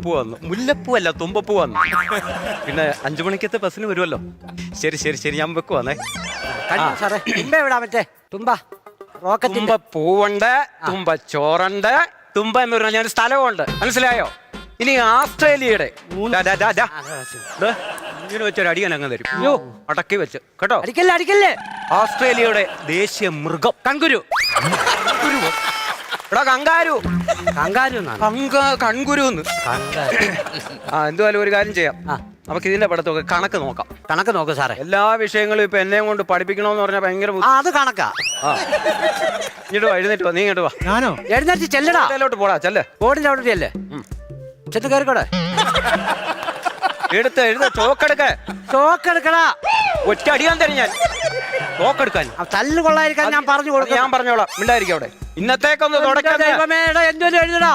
തുമ്പപ്പൂ വന്നു. മുല്ലപ്പൂ അല്ല, തുമ്പപ്പൂ വന്നു. പിന്നെ 5 മണിക്കത്തെ ബസ്സിന് വരുമല്ലോ. ശരി ശരി ശരി, ഞാൻ വെക്കുവാന്നേ. സാറേ തുമ്പ എവിടാ? മറ്റേ തുമ്പ റോക്കത്തിന്റെ തുമ്പപ്പൂവുണ്ട്, തുമ്പച്ചോറുണ്ട്, തുമ്പ എന്ന് പറഞ്ഞാൽ ഞാൻ സ്ഥലമുണ്ട്, മനസ്സിലായോ? ഇനി ആസ്ട്രേലിയയുടെ ഇങ്ങനെ വെച്ചൊരു അടിയൻ അങ്ങ് തരും. അയ്യോ, അടക്കി വെച്ച് കേട്ടോ. അടിക്കല്ലേ അടിക്കല്ലേ. ഓസ്ട്രേലിയയുടെ ദേശീയ മൃഗം കങ്കുരു. എടാ കങ്കാരു. കൺകുരു. എന്തുവായാലും ഒരു കാര്യം ചെയ്യാം, നമുക്ക് ഇതിന്റെ പടത്തൊക്കെ കണക്ക് നോക്കാം. കണക്ക് നോക്ക് സാറേ. എല്ലാ വിഷയങ്ങളും ഇപ്പൊ എന്നെ കൊണ്ട് പഠിപ്പിക്കണമെന്ന് പറഞ്ഞാൽ ഭയങ്കര അത് കണക്കാ. ഇങ്ങോട്ട് വാ, എഴുന്നേറ്റ് വാ, നീ ഇങ്ങോട്ട് വാ. ഞാനോ? എഴുന്നേറ്റ് ചെല്ലടാ. അതിലോട്ട് പോടാ, ചെല്ല്. ബോർഡിന്റെ അവിടെ അല്ലേ? ചെന്ന് കയറിക്കോടെ. എഴുത ചോക്കെടുക്ക. ചോക്കെടുക്കടാ. ഒറ്റ അടിയാൻ തരും ഞാൻ. ചോക്കെടുക്കാൻ തല്ല് കൊള്ളായിരിക്കാൻ ഞാൻ പറഞ്ഞു കൊടുക്കാം. ഞാൻ പറഞ്ഞോളാം, മിണ്ടായിരിക്കും അവിടെ. ഇന്നത്തേക്കൊന്ന് തുടക്കം. ദൈവമേ, എന്തോലും എഴുതടാ.